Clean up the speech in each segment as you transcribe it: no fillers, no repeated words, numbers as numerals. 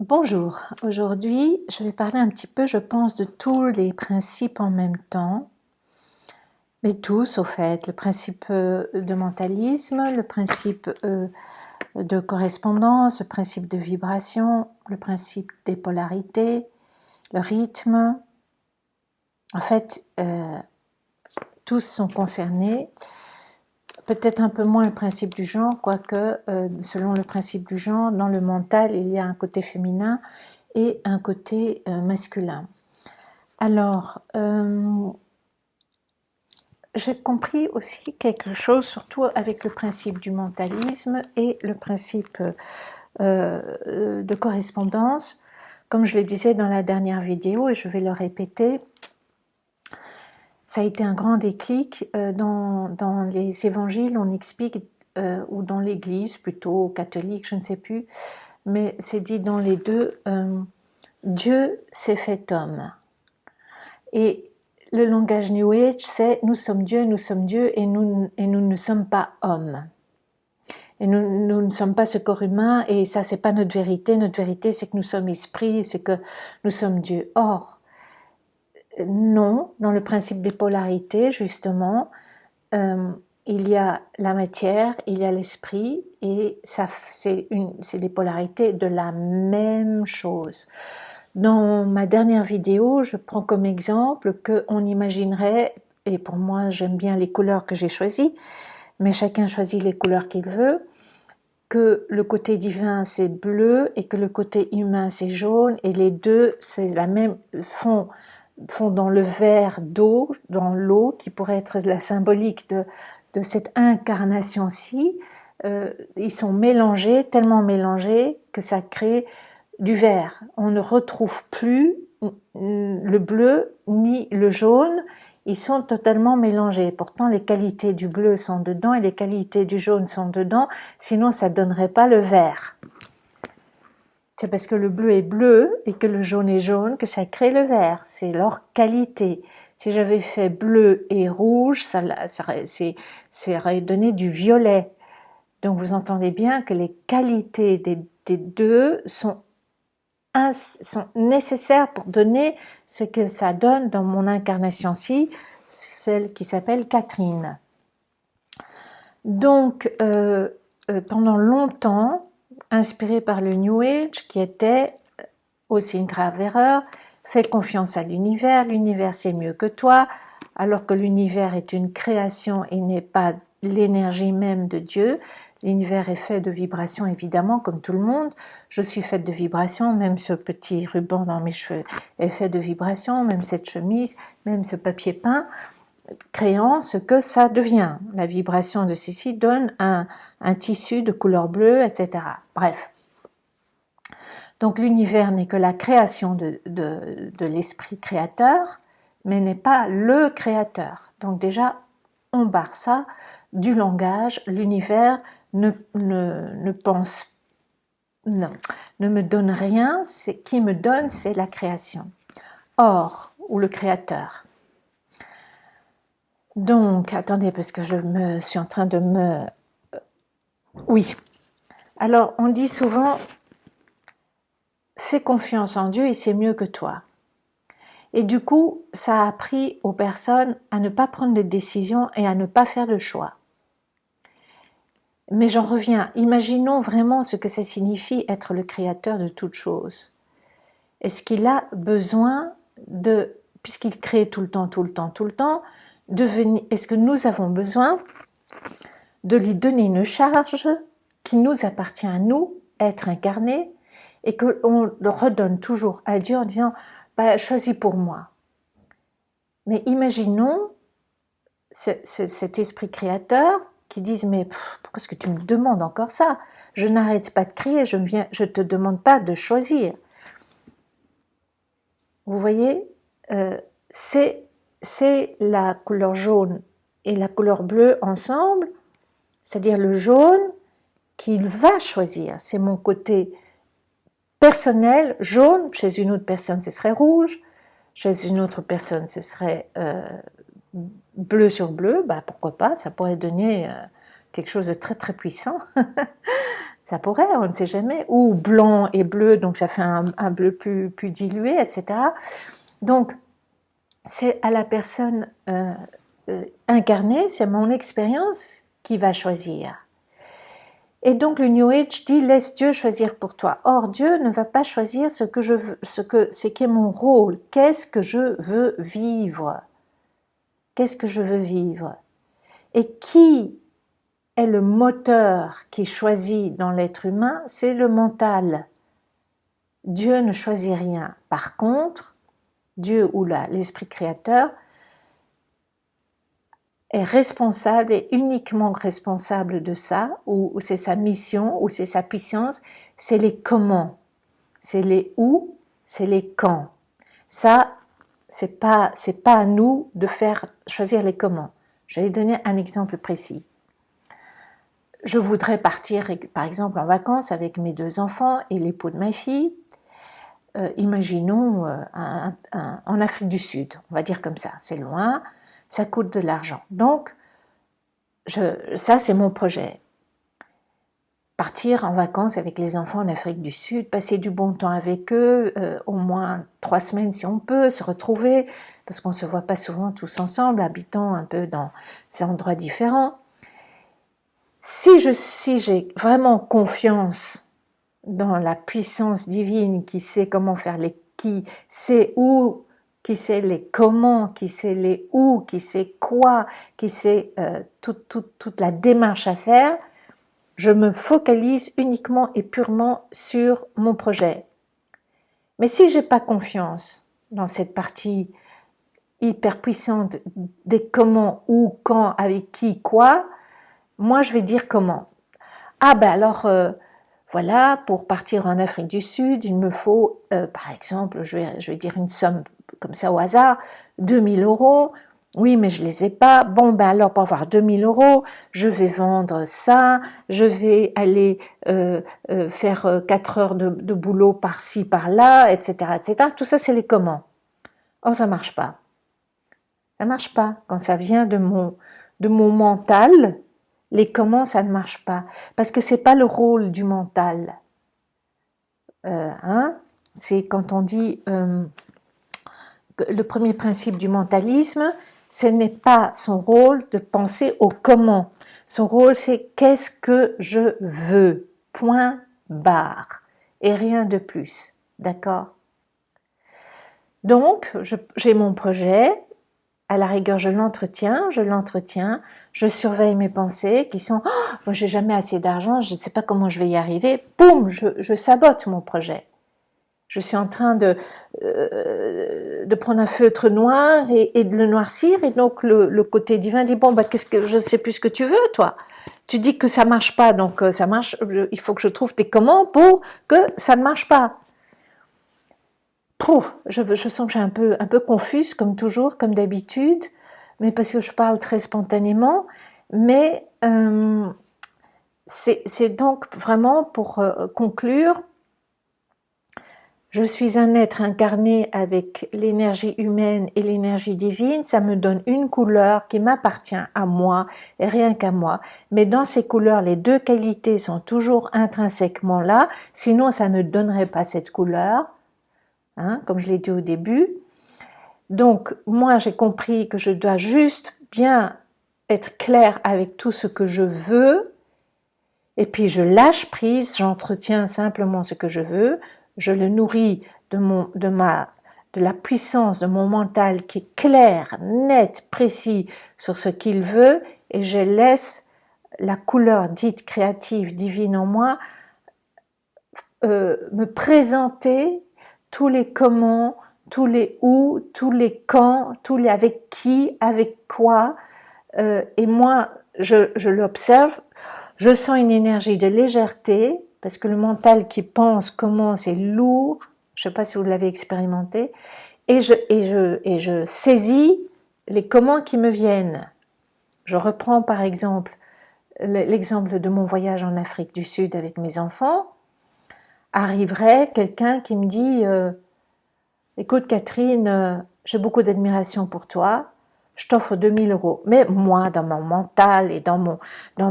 Bonjour, aujourd'hui je vais parler un petit peu, je pense, de tous les principes en même temps, mais tous au fait, le principe de mentalisme, le principe de correspondance, le principe de vibration, le principe des polarités, le rythme, en fait tous sont concernés, peut-être un peu moins le principe du genre, quoique selon le principe du genre, dans le mental il y a un côté féminin et un côté masculin. Alors, j'ai compris aussi quelque chose, surtout avec le principe du mentalisme et le principe de correspondance. Comme je le disais dans la dernière vidéo, et je vais le répéter, ça a été un grand déclic. Dans les évangiles, on explique, ou dans l'église, plutôt catholique, je ne sais plus, mais c'est dit dans les deux, Dieu s'est fait homme. Et le langage New Age, c'est nous sommes Dieu et nous ne sommes pas hommes. Et nous ne sommes pas ce corps humain et ça c'est pas notre vérité. Notre vérité c'est que nous sommes esprit, c'est que nous sommes Dieu. Or, non, dans le principe des polarités justement, il y a la matière, il y a l'esprit et ça c'est des polarités de la même chose. Dans ma dernière vidéo, je prends comme exemple qu'on imaginerait, et pour moi j'aime bien les couleurs que j'ai choisies, mais chacun choisit les couleurs qu'il veut, que le côté divin c'est bleu et que le côté humain c'est jaune, et les deux c'est la même, font dans le verre d'eau, dans l'eau, qui pourrait être la symbolique de cette incarnation-ci. Ils sont mélangés, tellement mélangés que ça crée du vert. On ne retrouve plus le bleu ni le jaune, ils sont totalement mélangés. Pourtant les qualités du bleu sont dedans et les qualités du jaune sont dedans, sinon ça ne donnerait pas le vert. C'est parce que le bleu est bleu et que le jaune est jaune que ça crée le vert, c'est leur qualité. Si j'avais fait bleu et rouge, ça aurait donné du violet. Donc vous entendez bien que les qualités des deux sont nécessaires pour donner ce que ça donne dans mon incarnation-ci, celle qui s'appelle Catherine. Donc, pendant longtemps, inspirée par le New Age, qui était aussi une grave erreur, fais confiance à l'univers c'est mieux que toi, alors que l'univers est une création et n'est pas l'énergie même de Dieu. L'univers est fait de vibrations, évidemment, comme tout le monde. Je suis faite de vibrations, même ce petit ruban dans mes cheveux est fait de vibrations, même cette chemise, même ce papier peint, créant ce que ça devient. La vibration de ceci donne un tissu de couleur bleue, etc. Bref. Donc l'univers n'est que la création de l'esprit créateur, mais n'est pas le créateur. Donc déjà, on barre ça du langage. L'univers ne pense, non, ne me donne rien. Qui me donne, c'est la création. Or, ou le créateur. Donc, attendez, parce que je suis en train de me... Oui. Alors, on dit souvent, fais confiance en Dieu et c'est mieux que toi. Et du coup, ça a appris aux personnes à ne pas prendre de décision et à ne pas faire de choix. Mais j'en reviens, imaginons vraiment ce que ça signifie être le créateur de toute chose. Est-ce qu'il a besoin de, puisqu'il crée tout le temps, est-ce que nous avons besoin de lui donner une charge qui nous appartient à nous, être incarné, et qu'on le redonne toujours à Dieu en disant choisis pour moi. Mais imaginons cet esprit créateur qui dise mais pourquoi est-ce que tu me demandes encore ça? Je n'arrête pas de crier, je te demande pas de choisir. Vous voyez, c'est la couleur jaune et la couleur bleue ensemble, c'est-à-dire le jaune qu'il va choisir. C'est mon côté personnel, jaune, chez une autre personne ce serait rouge, chez une autre personne ce serait bleu sur bleu, pourquoi pas, ça pourrait donner quelque chose de très très puissant. Ça pourrait, on ne sait jamais. Ou blanc et bleu, donc ça fait un bleu plus dilué, etc. Donc, c'est à la personne incarnée, c'est mon expérience qui va choisir. Et donc le New Age dit laisse Dieu choisir pour toi. Or Dieu ne va pas choisir ce que je veux, ce qui est mon rôle. Qu'est-ce que je veux vivre? Qu'est-ce que je veux vivre? Et qui est le moteur qui choisit dans l'être humain? C'est le mental. Dieu ne choisit rien. Par contre, Dieu ou l'esprit créateur est responsable et uniquement responsable de ça, ou c'est sa mission, ou c'est sa puissance, c'est les comment, c'est les où, c'est les quand. Ça, c'est pas à nous de faire choisir les comment. Je vais donner un exemple précis. Je voudrais partir, par exemple, en vacances avec mes 2 enfants et l'époux de ma fille. Imaginons en Afrique du Sud, on va dire comme ça, c'est loin, ça coûte de l'argent. Donc, ça c'est mon projet. Partir en vacances avec les enfants en Afrique du Sud, passer du bon temps avec eux, au moins 3 semaines si on peut, se retrouver, parce qu'on ne se voit pas souvent tous ensemble, habitant un peu dans ces endroits différents. Si j'ai vraiment confiance dans la puissance divine qui sait comment faire qui sait où, qui sait les comment, qui sait les où, qui sait quoi, qui sait toute la démarche à faire, je me focalise uniquement et purement sur mon projet. Mais si j'ai pas confiance dans cette partie hyper puissante des comment, où, quand, avec qui, quoi, moi je vais dire comment. Ah ben alors voilà, pour partir en Afrique du Sud, il me faut, par exemple, je vais dire une somme comme ça au hasard, 2000 €. Oui, mais je les ai pas. Bon, ben alors pour avoir 2000 €, je vais vendre ça, je vais aller faire 4 heures de boulot par-ci, par-là, etc., etc. Tout ça, c'est les comment. Oh, ça marche pas. Ça marche pas. Quand ça vient de mon mental, les comment, ça ne marche pas. Parce que c'est pas le rôle du mental. C'est quand on dit le premier principe du mentalisme, ce n'est pas son rôle de penser au comment. Son rôle, c'est qu'est-ce que je veux. Point barre. Et rien de plus. D'accord? Donc, j'ai mon projet. À la rigueur, je l'entretiens, je surveille mes pensées qui sont oh, moi j'ai jamais assez d'argent, je ne sais pas comment je vais y arriver. Boum, je sabote mon projet. Je suis en train de prendre un feutre noir et de le noircir, et donc le côté divin dit bon bah qu'est-ce que je sais plus ce que tu veux toi. Tu dis que ça marche pas, donc ça marche. Il faut que je trouve tes comment pour que ça ne marche pas. Je sens que je suis un peu confuse, comme toujours, comme d'habitude, mais parce que je parle très spontanément. Mais c'est donc vraiment pour conclure, je suis un être incarné avec l'énergie humaine et l'énergie divine. Ça me donne une couleur qui m'appartient à moi et rien qu'à moi. Mais dans ces couleurs, les 2 qualités sont toujours intrinsèquement là. Sinon, ça ne donnerait pas cette couleur. Comme je l'ai dit au début. Donc, moi, j'ai compris que je dois juste bien être claire avec tout ce que je veux, et puis je lâche prise, j'entretiens simplement ce que je veux, je le nourris de la puissance de mon mental qui est clair, net, précis sur ce qu'il veut, et je laisse la couleur dite créative, divine en moi, me présenter tous les comment, tous les où, tous les quand, tous les avec qui, avec quoi. Et moi, je l'observe, je sens une énergie de légèreté, parce que le mental qui pense comment, c'est lourd, je ne sais pas si vous l'avez expérimenté, et je saisis les comment qui me viennent. Je reprends par exemple l'exemple de mon voyage en Afrique du Sud avec mes enfants. Arriverait quelqu'un qui me dit écoute Catherine, j'ai beaucoup d'admiration pour toi, je t'offre 2000 euros. Mais moi, dans mon mental et dans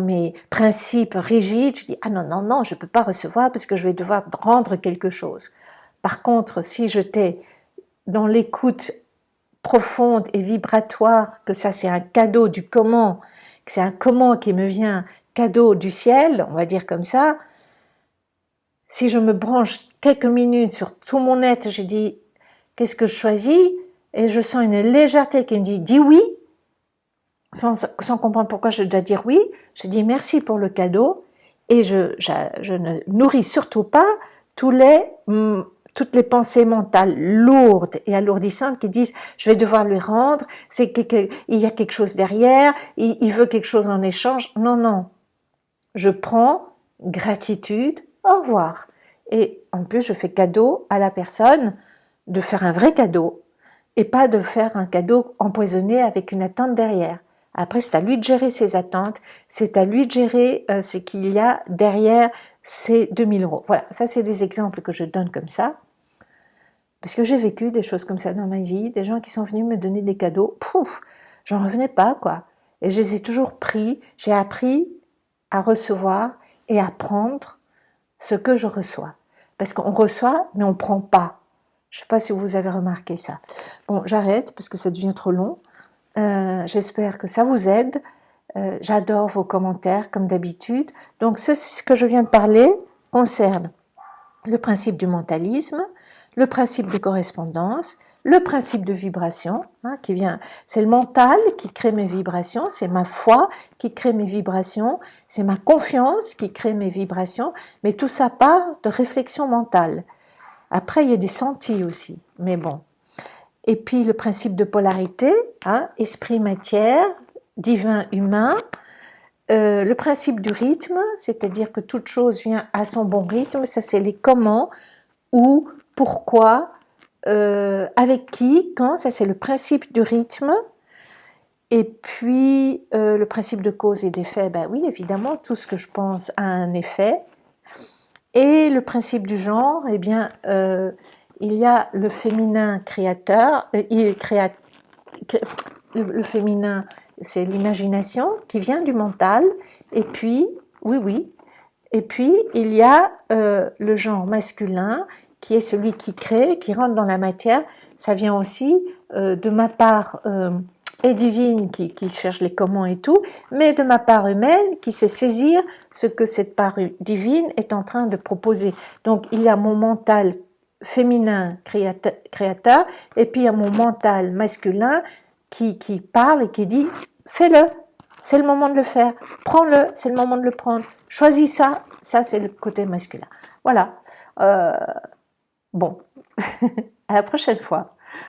mes principes rigides, je dis, ah non, non, non, je ne peux pas recevoir parce que je vais devoir rendre quelque chose. Par contre, si j'étais dans l'écoute profonde et vibratoire, que ça c'est un cadeau du comment, que c'est un comment qui me vient, cadeau du ciel, on va dire comme ça, si je me branche quelques minutes sur tout mon être, je dis, qu'est-ce que je choisis? Et je sens une légèreté qui me dit, dis oui, sans comprendre pourquoi je dois dire oui, je dis merci pour le cadeau, et je ne nourris surtout pas toutes les pensées mentales lourdes et alourdissantes qui disent je vais devoir lui rendre, il y a quelque chose derrière, il veut quelque chose en échange. Non, non, je prends gratitude, au revoir. Et en plus, je fais cadeau à la personne de faire un vrai cadeau et pas de faire un cadeau empoisonné avec une attente derrière. Après, c'est à lui de gérer ses attentes, c'est à lui de gérer ce qu'il y a derrière ces 2000 euros. Voilà, ça c'est des exemples que je donne comme ça, parce que j'ai vécu des choses comme ça dans ma vie, des gens qui sont venus me donner des cadeaux, pouf, j'en revenais pas quoi. Et je les ai toujours pris, j'ai appris à recevoir et à prendre ce que je reçois. Parce qu'on reçoit, mais on prend pas. Je sais pas si vous avez remarqué ça. Bon, j'arrête parce que ça devient trop long. J'espère que ça vous aide. J'adore vos commentaires comme d'habitude. Donc ce que je viens de parler concerne le principe du mentalisme, le principe de correspondance, le principe de vibration, hein, c'est le mental qui crée mes vibrations, c'est ma foi qui crée mes vibrations, c'est ma confiance qui crée mes vibrations, mais tout ça part de réflexion mentale. Après, il y a des sentis aussi, mais bon. Et puis le principe de polarité, hein, esprit-matière, divin-humain, le principe du rythme, c'est-à-dire que toute chose vient à son bon rythme, ça c'est les comment, où, pourquoi, avec qui, quand, ça c'est le principe du rythme. Et puis le principe de cause et d'effet, ben oui, évidemment, tout ce que je pense a un effet. Et le principe du genre, eh bien, il y a le féminin créateur, le féminin, c'est l'imagination qui vient du mental, et puis, oui, et puis il y a le genre masculin qui est celui qui crée, qui rentre dans la matière. Ça vient aussi de ma part et divine qui cherche les comment et tout, mais de ma part humaine qui sait saisir ce que cette part divine est en train de proposer. Donc il y a mon mental féminin créateur, et puis il y a mon mental masculin qui parle et qui dit fais-le, c'est le moment de le faire, prends-le, c'est le moment de le prendre, choisis ça, ça c'est le côté masculin. Voilà, bon, à la prochaine fois.